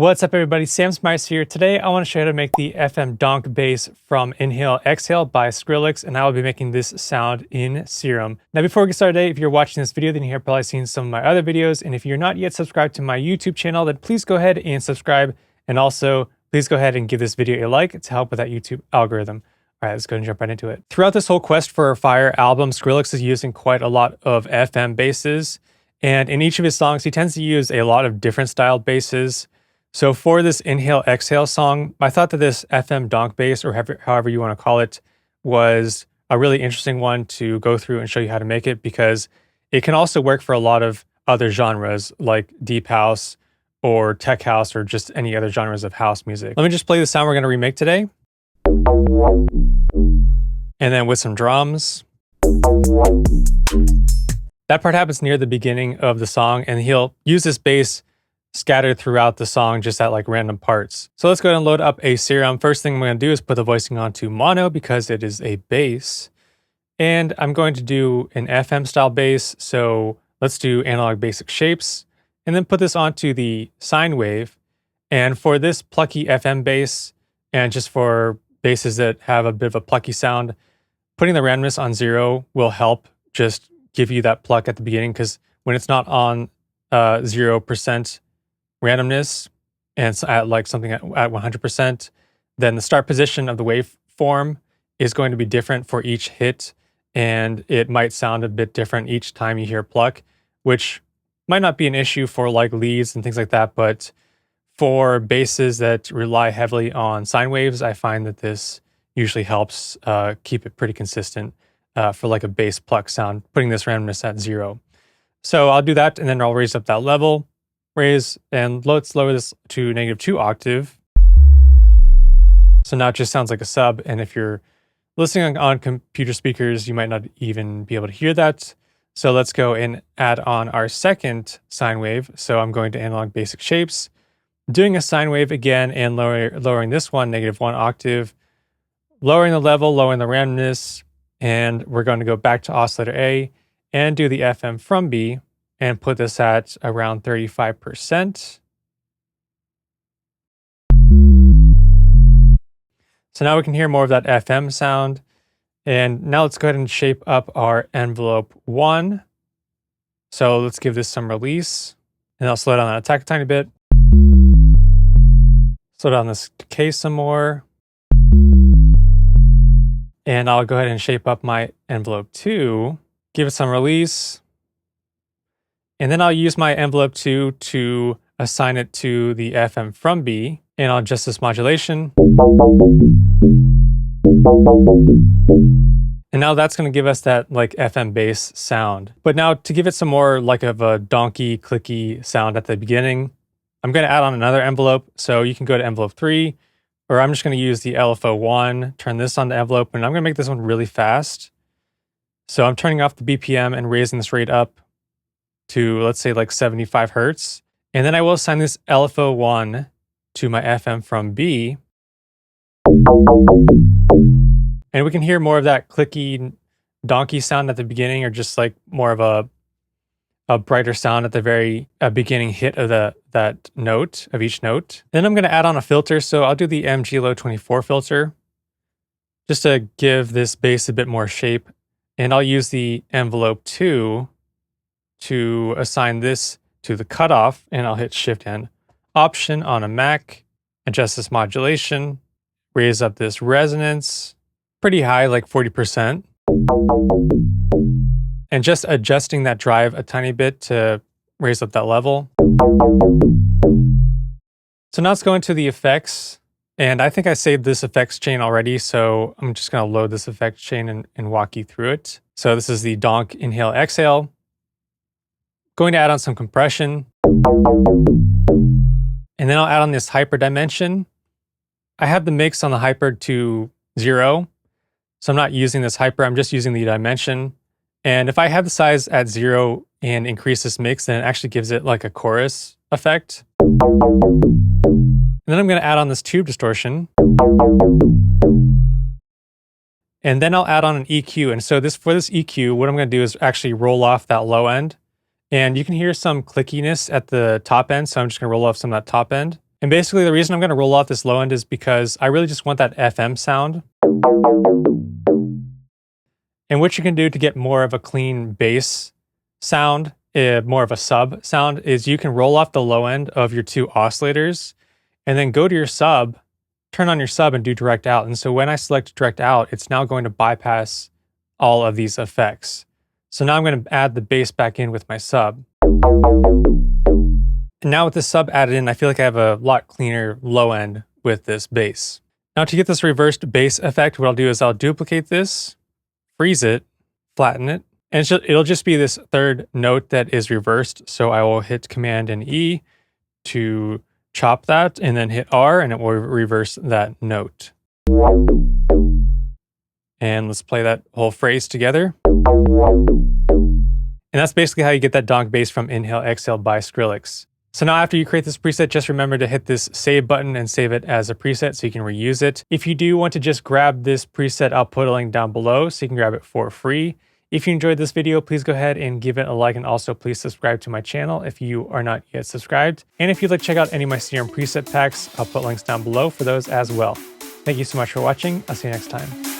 What's up everybody, Sam Smice here. Today I want to show you how to make the FM Donk bass from Inhale Exhale by Skrillex, and I will be making this sound in Serum. Now before we get started today, if you're watching this video, then you've probably seen some of my other videos, and if you're not yet subscribed to my YouTube channel, then please go ahead and subscribe, and also please go ahead and give this video a like to help with that YouTube algorithm. Alright, let's go and jump right into it. Throughout this whole Quest for Fire album, Skrillex is using quite a lot of FM basses, and in each of his songs he tends to use a lot of different styled basses. So for this Inhale Exhale song, I thought that this FM Donk bass, or however you want to call it, was a really interesting one to go through and show you how to make it, because it can also work for a lot of other genres like deep house or tech house or just any other genres of house music. Let me just play the sound we're going to remake today. And then with some drums. That part happens near the beginning of the song, and he'll use this bass scattered throughout the song just at like random parts. So let's go ahead and load up a Serum. First thing I'm going to do is put the voicing onto mono because it is a bass. And I'm going to do an FM style bass. So let's do analog basic shapes and then put this onto the sine wave. And for this plucky FM bass, and just for basses that have a bit of a plucky sound, putting the randomness on 0 will help just give you that pluck at the beginning, because when it's not on 0% randomness and it's at like something at 100%, then the start position of the waveform is going to be different for each hit, and it might sound a bit different each time you hear pluck, which might not be an issue for like leads and things like that, but for basses that rely heavily on sine waves, I find that this usually helps keep it pretty consistent for like a bass pluck sound, putting this randomness at 0. So I'll do that, and then I'll raise up that level. Raise, and let's lower this to -2 octave. So now it just sounds like a sub, and if you're listening on computer speakers, you might not even be able to hear that. So let's go and add on our second sine wave. So I'm going to analog basic shapes, doing a sine wave again, and lowering this one -1 octave, lowering the level, lowering the randomness, and we're going to go back to oscillator A and do the FM from B, and put this at around 35%. So now we can hear more of that FM sound. And now let's go ahead and shape up our envelope 1. So let's give this some release. And I'll slow down that attack a tiny bit. Slow down this decay some more. And I'll go ahead and shape up my envelope 2. Give it some release. And then I'll use my envelope 2 to assign it to the FM from B, and I'll adjust this modulation. And now that's going to give us that like FM bass sound. But now to give it some more like of a donkey clicky sound at the beginning, I'm going to add on another envelope. So you can go to envelope 3, or I'm just going to use the LFO1, turn this on the envelope, and I'm going to make this one really fast. So I'm turning off the BPM and raising this rate up to, let's say, like 75 hertz. And then I will assign this LFO1 to my FM from B. And we can hear more of that clicky donkey sound at the beginning, or just like more of a brighter sound at the very beginning hit of that note, of each note. Then I'm going to add on a filter. So I'll do the MG-Low24 filter just to give this bass a bit more shape. And I'll use the envelope 2 to assign this to the cutoff, and I'll hit Shift and Option on a Mac, adjust this modulation, raise up this resonance pretty high, like 40%, and just adjusting that drive a tiny bit to raise up that level. So now let's go into the effects, and I think I saved this effects chain already, so I'm just going to load this effects chain and walk you through it. So this is the Donk Inhale Exhale. Going to add on some compression, and then I'll add on this hyper dimension. I have the mix on the hyper to 0, so I'm not using this hyper, I'm just using the dimension. And if I have the size at 0 and increase this mix, then it actually gives it like a chorus effect. And then I'm going to add on this tube distortion. And then I'll add on an EQ. And so for this EQ, what I'm going to do is actually roll off that low end. And you can hear some clickiness at the top end, so I'm just going to roll off some of that top end. And basically the reason I'm going to roll off this low end is because I really just want that FM sound. And what you can do to get more of a clean bass sound, more of a sub sound, is you can roll off the low end of your two oscillators and then go to your sub, turn on your sub and do direct out. And so when I select direct out, it's now going to bypass all of these effects. So now I'm going to add the bass back in with my sub. And now with the sub added in, I feel like I have a lot cleaner low end with this bass. Now to get this reversed bass effect, what I'll do is I'll duplicate this, freeze it, flatten it, and it'll just be this third note that is reversed. So I will hit Command and E to chop that, and then hit R, and it will reverse that note. And let's play that whole phrase together. And that's basically how you get that donk bass from Inhale Exhale by Skrillex. So now after you create this preset, just remember to hit this save button and save it as a preset so you can reuse it. If you do want to just grab this preset, I'll put a link down below so you can grab it for free. If you enjoyed this video, please go ahead and give it a like, and also please subscribe to my channel if you are not yet subscribed. And if you'd like to check out any of my Serum preset packs, I'll put links down below for those as well. Thank you so much for watching. I'll see you next time.